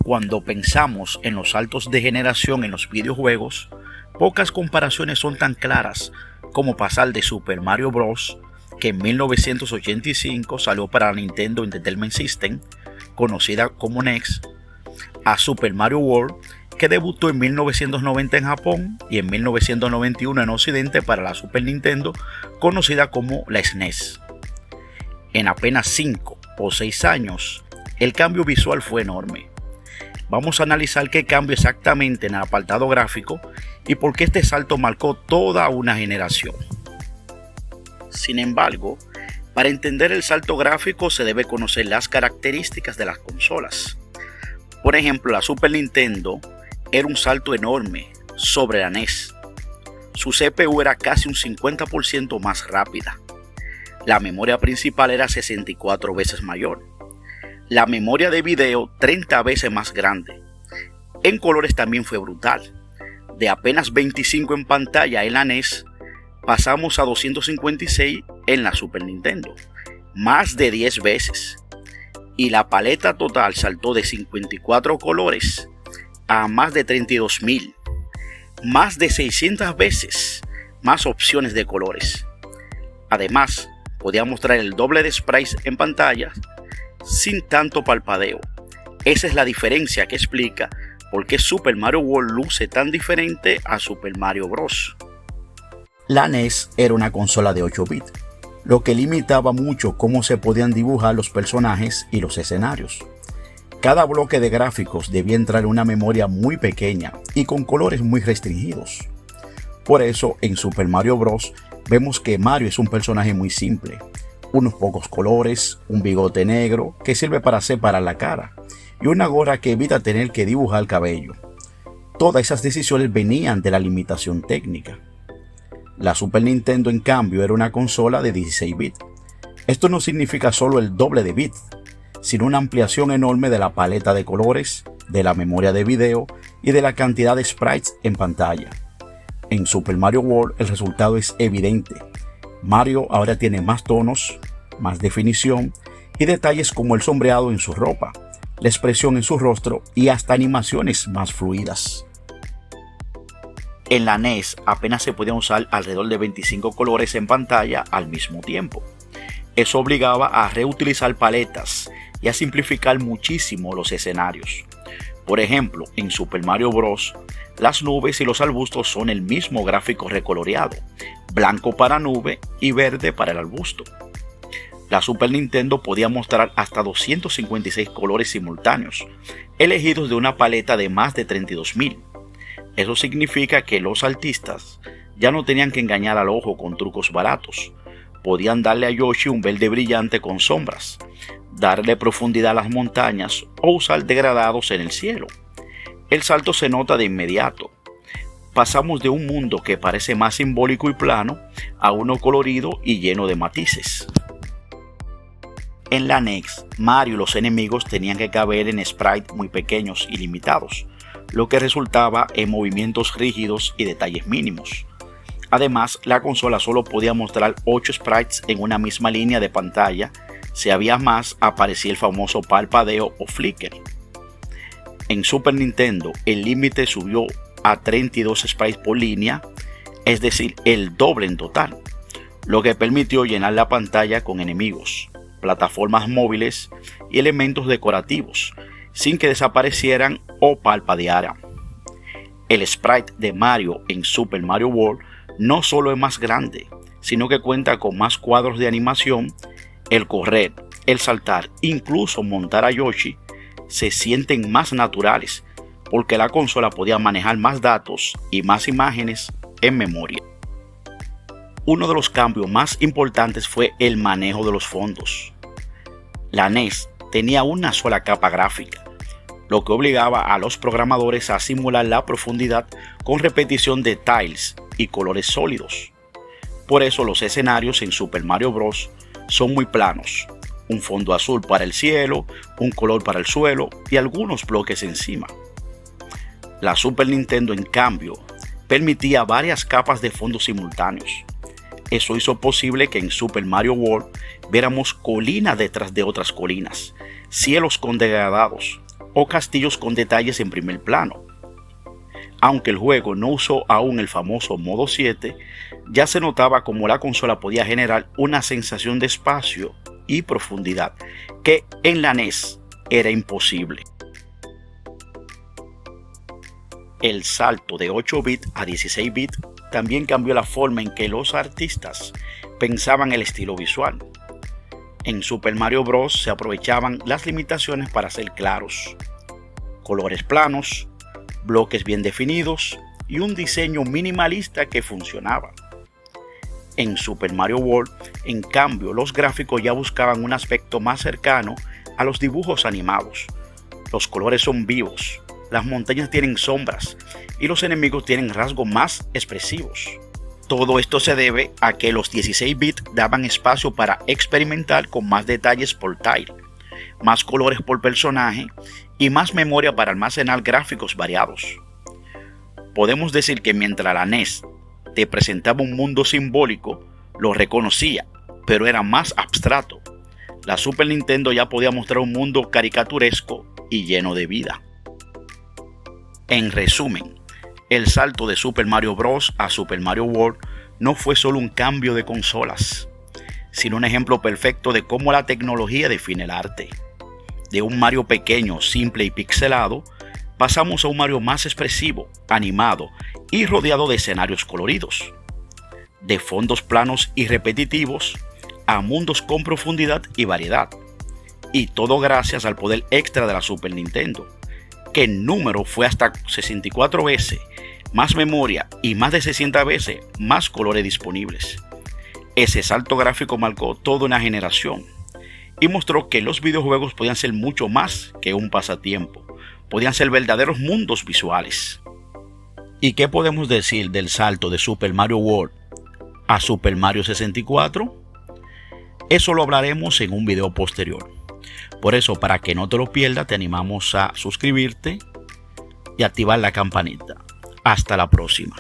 Cuando pensamos en los saltos de generación en los videojuegos, pocas comparaciones son tan claras como pasar de Super Mario Bros., que en 1985 salió para la Nintendo Entertainment System, conocida como NES, a Super Mario World, que debutó en 1990 en Japón y en 1991 en Occidente para la Super Nintendo, conocida como la SNES. En apenas 5 o 6 años, el cambio visual fue enorme. Vamos a analizar qué cambio exactamente en el apartado gráfico y por qué este salto marcó toda una generación. Sin embargo, para entender el salto gráfico se debe conocer las características de las consolas. Por ejemplo, la Super Nintendo era un salto enorme sobre la NES. Su CPU era casi un 50% más rápida. La memoria principal era 64 veces mayor. La memoria de video 30 veces más grande. En colores también fue brutal. De apenas 25 en pantalla en la NES, pasamos a 256 en la Super Nintendo. Más de 10 veces. Y la paleta total saltó de 54 colores a más de 32.000. Más de 600 veces más opciones de colores. Además, podía mostrar el doble de sprites en pantalla sin tanto parpadeo. Esa es la diferencia que explica por qué Super Mario World luce tan diferente a Super Mario Bros. La NES era una consola de 8 bits, lo que limitaba mucho cómo se podían dibujar los personajes y los escenarios. Cada bloque de gráficos debía entrar en una memoria muy pequeña y con colores muy restringidos. Por eso, en Super Mario Bros. Vemos que Mario es un personaje muy simple. Unos pocos colores, un bigote negro que sirve para separar la cara y una gorra que evita tener que dibujar el cabello. Todas esas decisiones venían de la limitación técnica. La Super Nintendo, en cambio, era una consola de 16 bits. Esto no significa solo el doble de bits, sino una ampliación enorme de la paleta de colores, de la memoria de video y de la cantidad de sprites en pantalla. En Super Mario World el resultado es evidente. Mario ahora tiene más tonos, más definición y detalles como el sombreado en su ropa, la expresión en su rostro y hasta animaciones más fluidas. En la NES apenas se podían usar alrededor de 25 colores en pantalla al mismo tiempo. Eso obligaba a reutilizar paletas y a simplificar muchísimo los escenarios. Por ejemplo, en Super Mario Bros., las nubes y los arbustos son el mismo gráfico recoloreado, blanco para nube y verde para el arbusto. La Super Nintendo podía mostrar hasta 256 colores simultáneos, elegidos de una paleta de más de 32.000. Eso significa que los artistas ya no tenían que engañar al ojo con trucos baratos. Podían darle a Yoshi un verde brillante con sombras, darle profundidad a las montañas o usar degradados en el cielo. El salto se nota de inmediato. Pasamos de un mundo que parece más simbólico y plano a uno colorido y lleno de matices. En la NES, Mario y los enemigos tenían que caber en sprites muy pequeños y limitados, lo que resultaba en movimientos rígidos y detalles mínimos. Además, la consola solo podía mostrar 8 sprites en una misma línea de pantalla. Si había más, aparecía el famoso parpadeo o flicker. En Super Nintendo, el límite subió a 32 sprites por línea, es decir, el doble en total, lo que permitió llenar la pantalla con enemigos, plataformas móviles y elementos decorativos, sin que desaparecieran o parpadearan. El sprite de Mario en Super Mario World no solo es más grande, sino que cuenta con más cuadros de animación. El correr, el saltar, incluso montar a Yoshi se sienten más naturales porque la consola podía manejar más datos y más imágenes en memoria. Uno de los cambios más importantes fue el manejo de los fondos. La NES tenía una sola capa gráfica, lo que obligaba a los programadores a simular la profundidad con repetición de tiles y colores sólidos. Por eso los escenarios en Super Mario Bros. Son muy planos, un fondo azul para el cielo, un color para el suelo y algunos bloques encima. La Super Nintendo, en cambio, permitía varias capas de fondos simultáneos. Eso hizo posible que en Super Mario World viéramos colinas detrás de otras colinas, cielos con degradados, o castillos con detalles en primer plano. Aunque el juego no usó aún el famoso modo 7, ya se notaba cómo la consola podía generar una sensación de espacio y profundidad que en la NES era imposible. El salto de 8 bits a 16 bits también cambió la forma en que los artistas pensaban el estilo visual. En Super Mario Bros. Se aprovechaban las limitaciones para ser claros, colores planos, bloques bien definidos y un diseño minimalista que funcionaba. En Super Mario World, en cambio, los gráficos ya buscaban un aspecto más cercano a los dibujos animados. Los colores son vivos, las montañas tienen sombras y los enemigos tienen rasgos más expresivos. Todo esto se debe a que los 16 bits daban espacio para experimentar con más detalles por tile, más colores por personaje y más memoria para almacenar gráficos variados. Podemos decir que mientras la NES te presentaba un mundo simbólico, lo reconocía, pero era más abstracto. La Super Nintendo ya podía mostrar un mundo caricaturesco y lleno de vida. En resumen, el salto de Super Mario Bros. A Super Mario World no fue solo un cambio de consolas, sino un ejemplo perfecto de cómo la tecnología define el arte. De un Mario pequeño, simple y pixelado, pasamos a un Mario más expresivo, animado y rodeado de escenarios coloridos. De fondos planos y repetitivos a mundos con profundidad y variedad. Y todo gracias al poder extra de la Super Nintendo, que en número fue hasta 64 veces más memoria y más de 60 veces más colores disponibles. Ese salto gráfico marcó toda una generación y mostró que los videojuegos podían ser mucho más que un pasatiempo, podían ser verdaderos mundos visuales. ¿Y qué podemos decir del salto de Super Mario World a Super Mario 64? Eso lo hablaremos en un video posterior. Por eso, para que no te lo pierdas, te animamos a suscribirte y activar la campanita. Hasta la próxima.